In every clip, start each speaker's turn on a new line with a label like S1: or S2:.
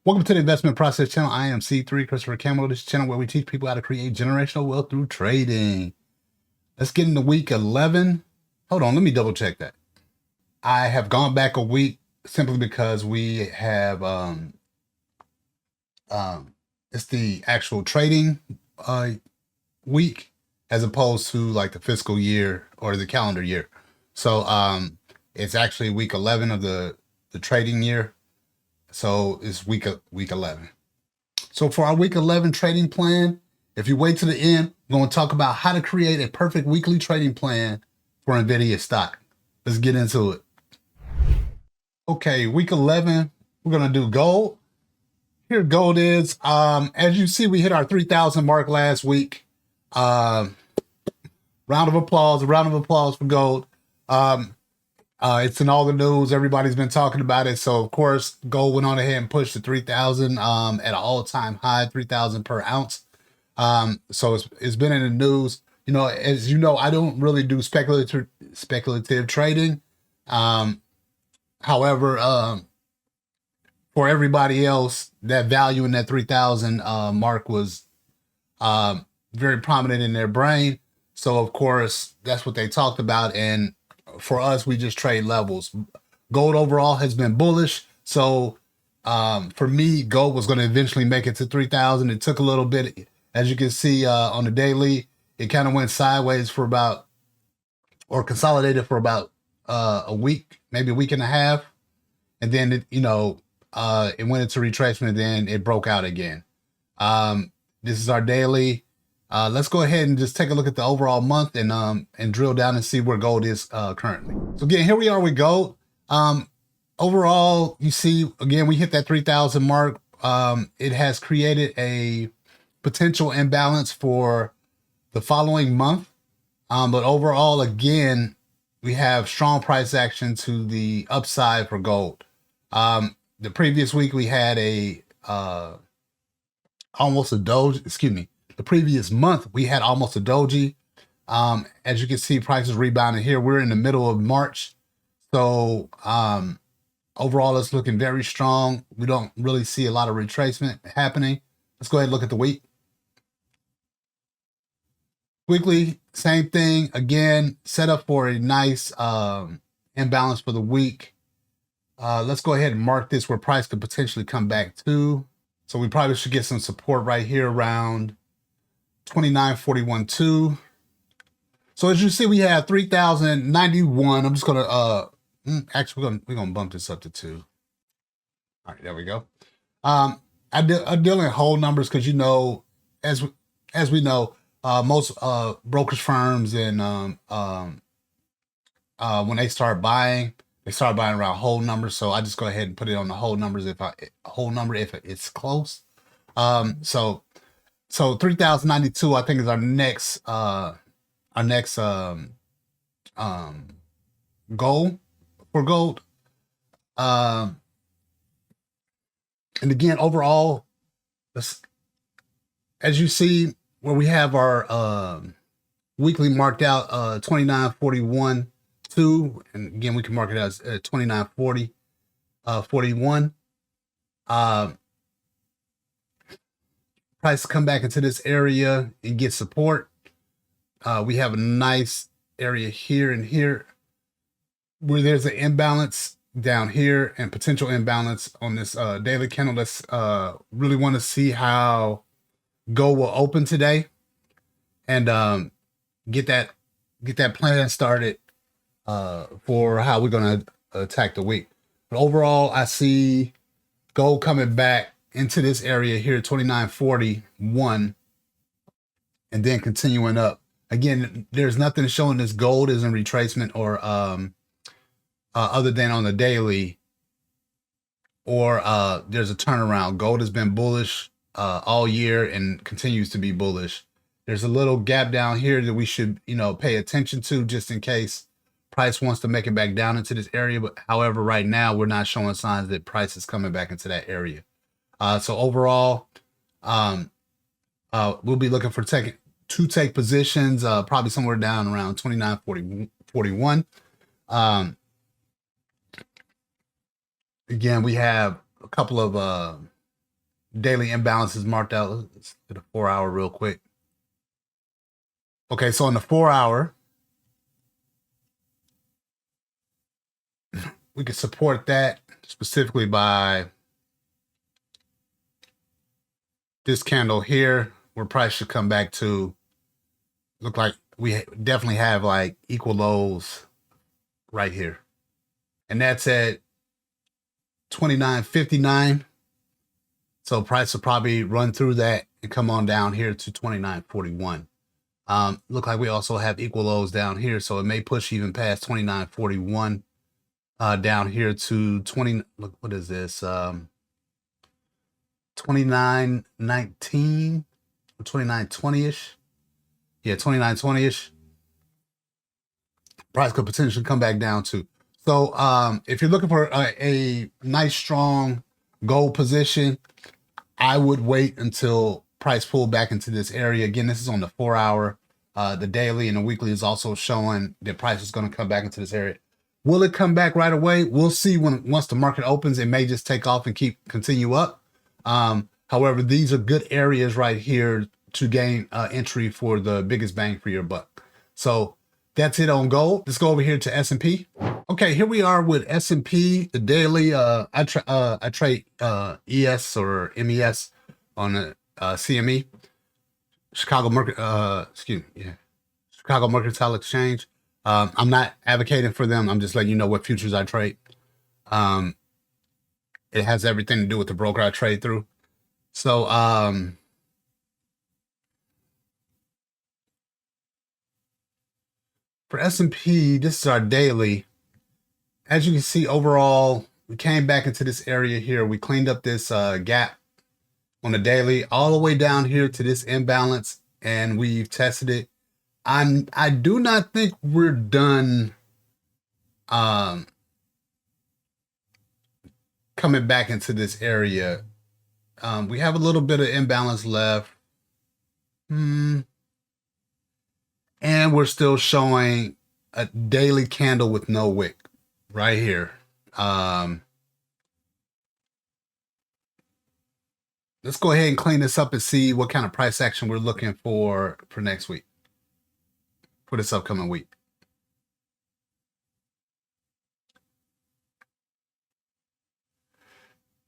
S1: Welcome to the Investment Process Channel. I am C3, Christopher Campbell. This channel where we teach people how to create generational wealth through trading. Let's get into week 11. Hold on, let me double check that. I have gone back a week simply because we have it's the actual trading week as opposed to like the fiscal year or the calendar year. So it's actually week 11 of the trading year. So it's week 11. So for our week 11 trading plan, if you wait to the end, we're going to talk about how to create a perfect weekly trading plan for NVIDIA stock. Let's get into it. Okay, week 11, we're going to do gold. Here gold is. As you see, we hit our 3,000 mark last week. Round of applause for gold. It's in all the news. Everybody's been talking about it. So, of course, gold went on ahead and pushed to 3,000 at an all-time high, 3,000 per ounce. So it's been in the news. You know, as you know, I don't really do speculative trading. However, for everybody else, that value in that 3,000 mark was very prominent in their brain. So, of course, that's what they talked about. And for us, we just trade levels. Gold overall has been bullish. So for me, gold was going to eventually make it to 3,000. It took a little bit. As you can see on the daily, it kind of went sideways for about, or consolidated for about a week, maybe a week and a half. And then, it went into retracement and then it broke out again. This is our daily. Let's go ahead and just take a look at the overall month and drill down and see where gold is currently. So again, here we are with gold. Overall, you see, again, we hit that 3,000 mark. It has created a potential imbalance for the following month. But overall, again, we have strong price action to the upside for gold. The previous week, we had almost a doji, excuse me. The previous month, we had almost a doji. As you can see, prices rebounded here. We're in the middle of March. So overall, it's looking very strong. We don't really see a lot of retracement happening. Let's go ahead and look at the week. Weekly, same thing. Again, set up for a nice imbalance for the week. Let's go ahead and mark this where price could potentially come back to. So we probably should get some support right here around 29.41.2. So as you see, we have 3,091. I'm just gonna actually we're gonna bump this up to 2. All right, there we go. I deal in whole numbers because, you know, as we know, most brokerage firms and when they start buying around whole numbers. So I just go ahead and put it on the whole numbers if it's close. So 3,092, I think, is our next goal for gold. And again, overall, as you see, where we have our weekly marked out 29.41.2, and again we can mark it as 29.40.41. Price come back into this area and get support. We have a nice area here and here where there's an imbalance down here and potential imbalance on this daily candle. Let's really want to see how gold will open today and get that plan started for how we're going to attack the week. But overall, I see gold coming back into this area here, 29.41, and then continuing up. Again, there's nothing showing this gold is in retracement or other than on the daily, or there's a turnaround. Gold has been bullish all year and continues to be bullish. There's a little gap down here that we should, pay attention to just in case price wants to make it back down into this area. But however, right now we're not showing signs that price is coming back into that area. So overall, we'll be looking for take positions, probably somewhere down around 29.41. Again, we have a couple of daily imbalance is marked out. Let's get a 4-hour real quick. Okay, so in the 4-hour, we can support that specifically by this candle here, where price should come back to. Look like we definitely have like equal lows right here, and that's at 29.59. So price will probably run through that and come on down here to 29.41. Look like we also have equal lows down here, so it may push even past 29.41 down here to 20. Look, what is this? 29.19 or 29.20ish. Yeah, 29.20ish. Price could potentially come back down to. So if you're looking for a nice strong gold position, I would wait until price pull back into this area. Again, this is on the 4-hour. The daily and the weekly is also showing that price is going to come back into this area. Will it come back right away? We'll see once the market opens. It may just take off and continue up. However, these are good areas right here to gain entry for the biggest bang for your buck. So that's it on gold. Let's go over here to S&P. Okay, here we are with S&P, the daily. I trade ES or MES on the CME, Chicago Mercantile Exchange. I'm not advocating for them. I'm just letting you know what futures I trade. It has everything to do with the broker I trade through. So for S&P, this is our daily. As you can see, overall, we came back into this area here. We cleaned up this gap on the daily all the way down here to this imbalance, and we've tested it. I do not think we're done coming back into this area. We have a little bit of imbalance left. And we're still showing a daily candle with no wick right here. Let's go ahead and clean this up and see what kind of price action we're looking for next week, for this upcoming week.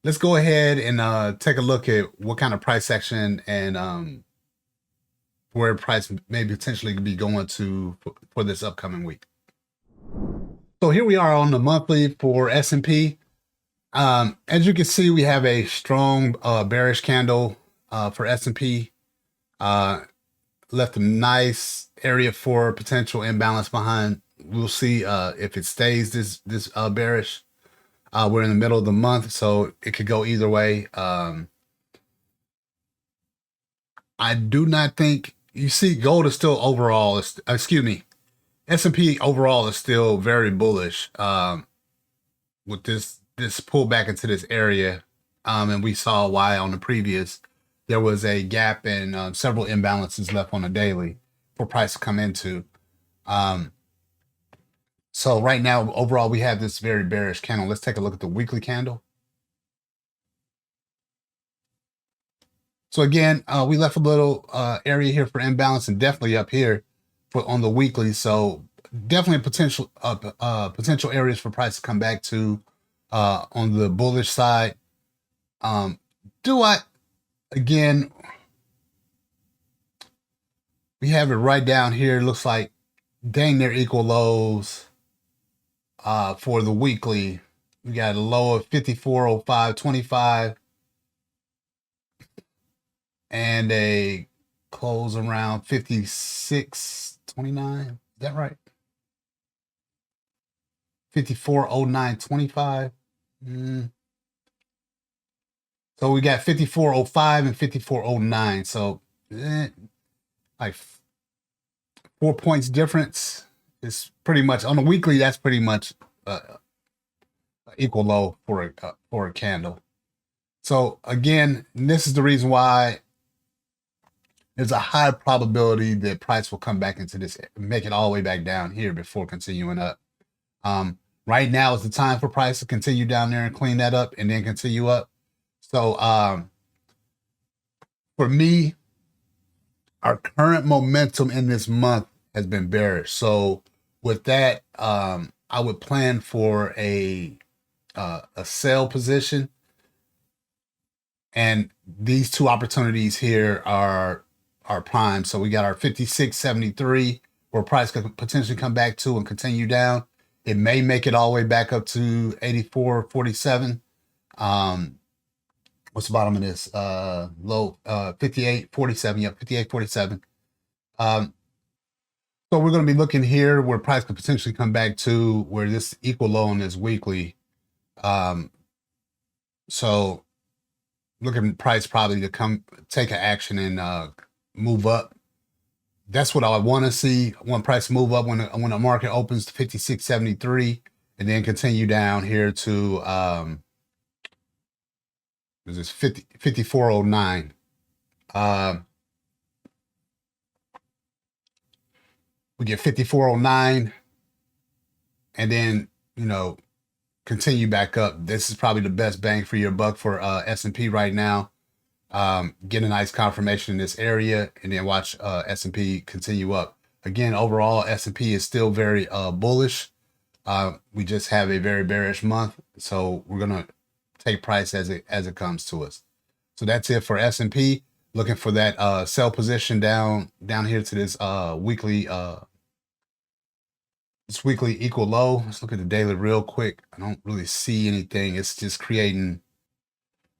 S1: Let's go ahead and take a look at what kind of price action and where price may potentially be going to for this upcoming week. So here we are on the monthly for S&P. As you can see, we have a strong bearish candle for S&P. Left a nice area for potential imbalance behind. We'll see if it stays this bearish. We're in the middle of the month, so it could go either way. I do not think, you see, gold is still overall, S&P overall is still very bullish with this pullback into this area. And we saw why on the previous. There was a gap and several imbalances left on the daily for price to come into. So right now, overall, we have this very bearish candle. Let's take a look at the weekly candle. So again, we left a little area here for imbalance and definitely up here on the weekly. So definitely potential areas for price to come back to on the bullish side. Again, we have it right down here. Looks like dang near equal lows for the weekly. We got a low of 54.05.25 and a close around 56.29. Is that right? 54.09.25. So we got 54.05 and 54.09. So like 4 points difference is pretty much on the weekly. That's pretty much equal low for a candle. So again, this is the reason why there's a high probability that price will come back into this, make it all the way back down here before continuing up. Right now is the time for price to continue down there and clean that up and then continue up. So For me, our current momentum in this month has been bearish. So with that, I would plan for a sell position. And these two opportunities here are prime. So we got our 56.73 where price could potentially come back to and continue down. It may make it all the way back up to 84.47. What's the bottom of this? Low 58.47. Yep, 58.47. So we're going to be looking here where price could potentially come back to where this equal low on this weekly. So looking at price probably to come take an action and move up. That's what I want to see. I want price to move up when the market opens to 56.73 and then continue down here to this is 54.09. We get 54.09 and then, continue back up. This is probably the best bang for your buck for S&P right now. Get a nice confirmation in this area and then watch S&P continue up. Again, overall, S&P is still very bullish. We just have a very bearish month. So we're going to take price as it comes to us. So that's it for S&P. Looking for that sell position down here to this weekly equal low. Let's look at the daily real quick. I don't really see anything. It's just creating,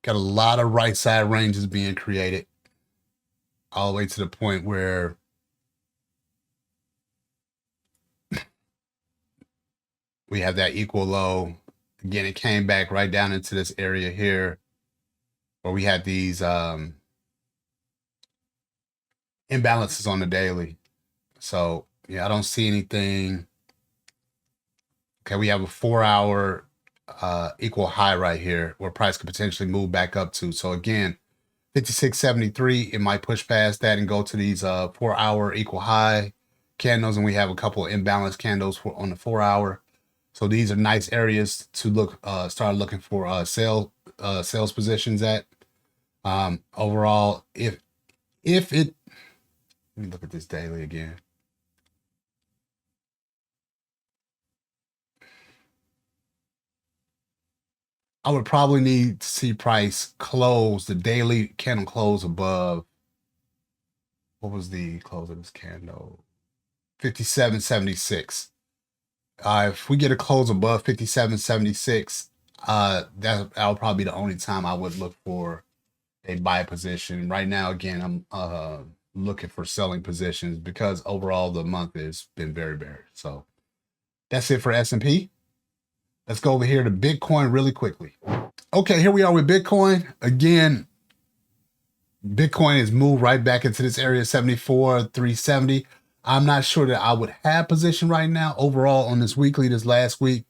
S1: got a lot of right side ranges being created all the way to the point where we have that equal low. Again, it came back right down into this area here where we had these imbalances on the daily. So yeah, I don't see anything. Okay, we have a 4-hour equal high right here where price could potentially move back up to. So again, 56.73, it might push past that and go to these 4-hour equal high candles, and we have a couple of imbalanced candles on the 4-hour. So these are nice areas to start looking for sales positions at. Overall, if it, let me look at this daily again. I would probably need to see price close, the daily candle close above. What was the close of this candle? 57.76. If we get a close above 57.76, that'll probably be the only time I would look for a buy position. Right now, again, I'm looking for selling positions because overall the month has been very bearish. So that's it for S&P. Let's go over here to Bitcoin really quickly. Okay, here we are with Bitcoin. Again, Bitcoin has moved right back into this area, 74,370. I'm not sure that I would have position right now. Overall on this weekly, this last week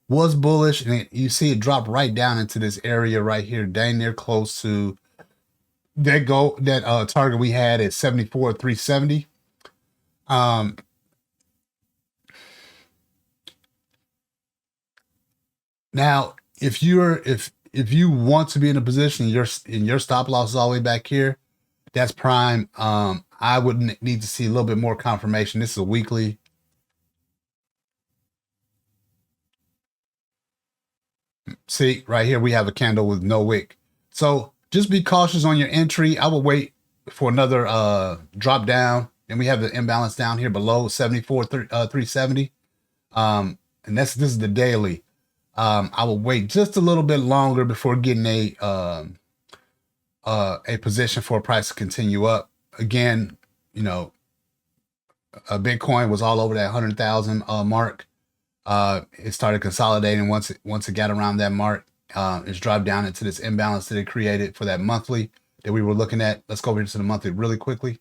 S1: was bullish. And you see it drop right down into this area right here, dang near close to that target we had at 74,370. Now, if you want to be in a position, your stop loss is all the way back here, that's prime. I would need to see a little bit more confirmation. This is a weekly. See, right here we have a candle with no wick. So just be cautious on your entry. I will wait for another drop down. And we have the imbalance down here below 74,370. And this is the daily. I will wait just a little bit longer before getting a position for a price to continue up. Again, Bitcoin was all over that 100,000 mark. It started consolidating once it got around that mark. It's dropped down into this imbalance that it created for that monthly that we were looking at. Let's go over to the monthly really quickly.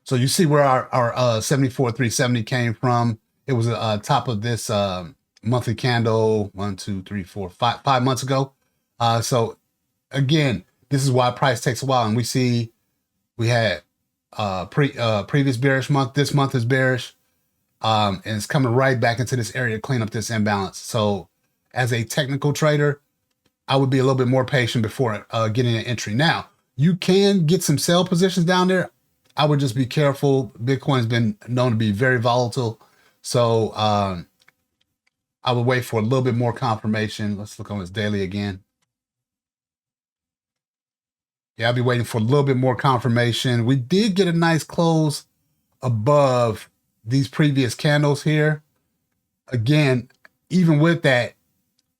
S1: So you see where our 74,370 came from. It was top of this monthly candle 5 months ago. So again, this is why price takes a while, and we had previous bearish month. This month is bearish, and it's coming right back into this area to clean up this imbalance. So as a technical trader, I would be a little bit more patient before getting an entry. Now, you can get some sell positions down there. I would just be careful. Bitcoin has been known to be very volatile. So I would wait for a little bit more confirmation. Let's look on this daily again. Yeah, I'll be waiting for a little bit more confirmation. We did get a nice close above these previous candles here. Again, even with that,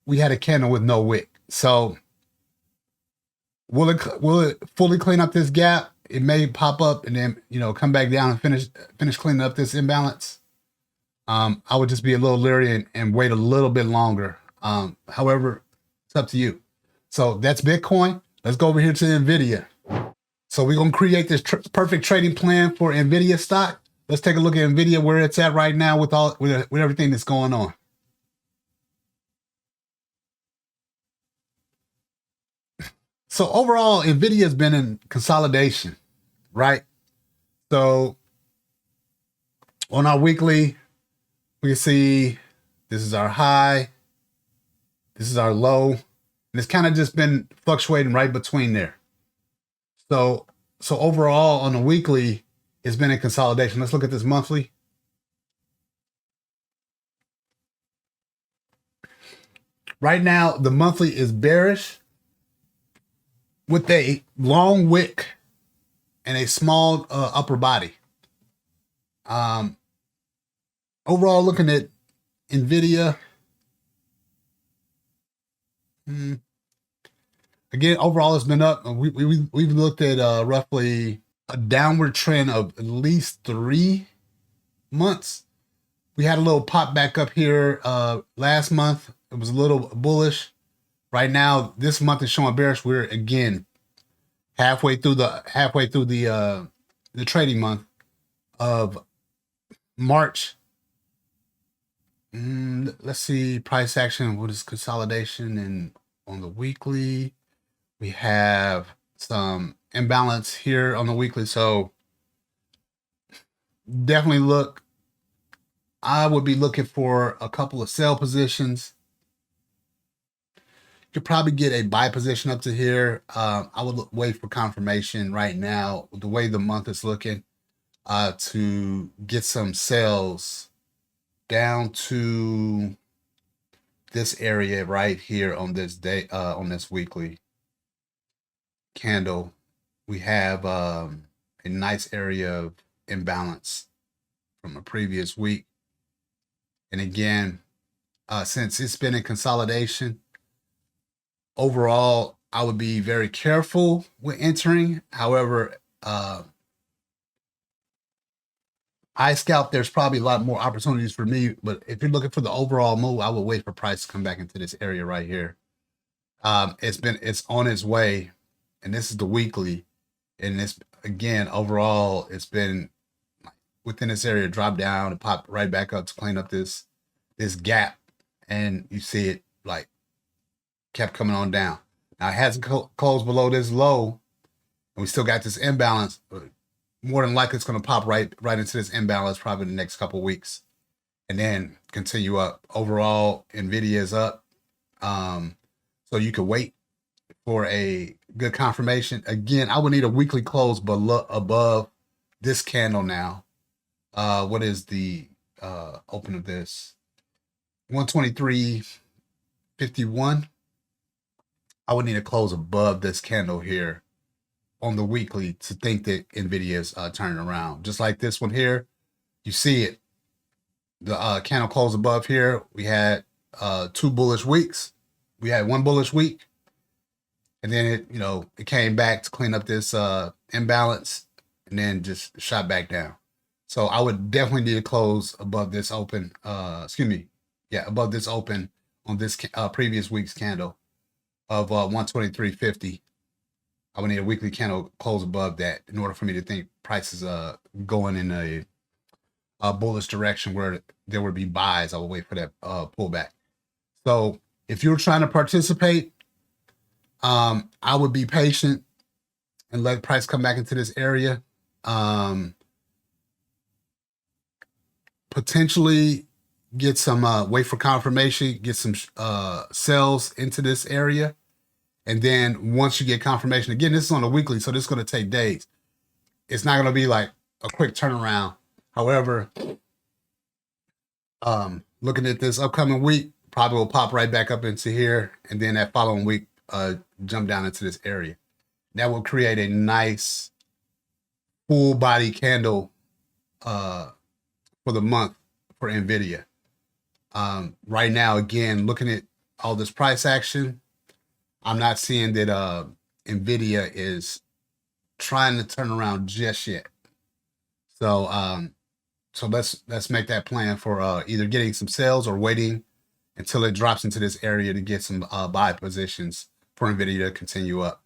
S1: we had a candle with no wick. So will it fully clean up this gap? It may pop up and then come back down and finish cleaning up this imbalance. I would just be a little leery and wait a little bit longer. However, it's up to you. So that's Bitcoin. Let's go over here to NVIDIA. So we're going to create this perfect trading plan for NVIDIA stock. Let's take a look at NVIDIA, where it's at right now with everything that's going on. So overall, NVIDIA has been in consolidation, right? So on our weekly, we can see this is our high, this is our low, and it's kind of just been fluctuating right between there. So overall on the weekly, it's been in consolidation. Let's look at this monthly. Right now, the monthly is bearish with a long wick and a small upper body. Overall, looking at NVIDIA, again, overall, it's been up. We've looked at roughly a downward trend of at least 3 months. We had a little pop back up here last month. It was a little bullish. Right now, this month is showing bearish. We're again halfway through the trading month of March. Let's see price action. What is consolidation? And on the weekly, we have some imbalance here on the weekly. So definitely I would be looking for a couple of sell positions. You could probably get a buy position up to here. I would wait for confirmation right now, the way the month is looking, to get some sales down to this area right here on this day, on this weekly candle. We have a nice area of imbalance from a previous week. And again, since it's been in consolidation, overall, I would be very careful with entering. However, iScalp, there's probably a lot more opportunities for me, but if you're looking for the overall move, I would wait for price to come back into this area right here. It's on its way, and this is the weekly, and it's again overall, it's been within this area, drop down and pop right back up to clean up this gap, and you see it like kept coming on down. Now it hasn't closed below this low, and we still got this imbalance. More than likely, it's going to pop right into this imbalance probably in the next couple of weeks, and then continue up. Overall, NVIDIA is up, so you can wait for a good confirmation. Again, I would need a weekly close above this candle now. What is the open of this? 123.51. I would need a close above this candle here on the weekly to think that NVIDIA is turning around. Just like this one here, you see it. The candle close above here. We had 2 bullish weeks. We had 1 bullish week, and then it came back to clean up this imbalance, and then just shot back down. So I would definitely need to close above this open. Above this open on this previous week's candle of 123.50. I would need a weekly candle close above that in order for me to think price is going in a bullish direction where there would be buys. I would wait for that pullback. So if you're trying to participate, I would be patient and let price come back into this area. Potentially get some wait for confirmation, get some sells into this area. And then once you get confirmation, again, this is on a weekly, so this is going to take days. It's not going to be like a quick turnaround. However, looking at this upcoming week, probably will pop right back up into here, and then that following week, jump down into this area. That will create a nice full body candle for the month for NVIDIA. Right now, again, looking at all this price action, I'm not seeing that NVIDIA is trying to turn around just yet. So so let's make that plan for either getting some sales or waiting until it drops into this area to get some buy positions for NVIDIA to continue up.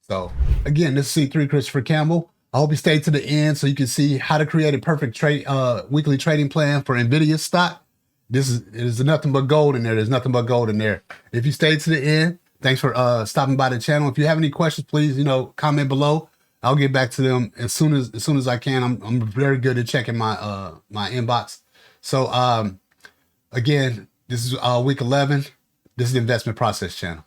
S1: So again, this is C3 Christopher Campbell. I hope you stay to the end so you can see how to create a perfect trade weekly trading plan for NVIDIA stock. This is nothing but gold in there. There's nothing but gold in there. If you stay to the end, thanks for stopping by the channel. If you have any questions, please, comment below. I'll get back to them as soon as I can. I'm very good at checking my my inbox. So again, this is week 11. This is the Investment Process Channel.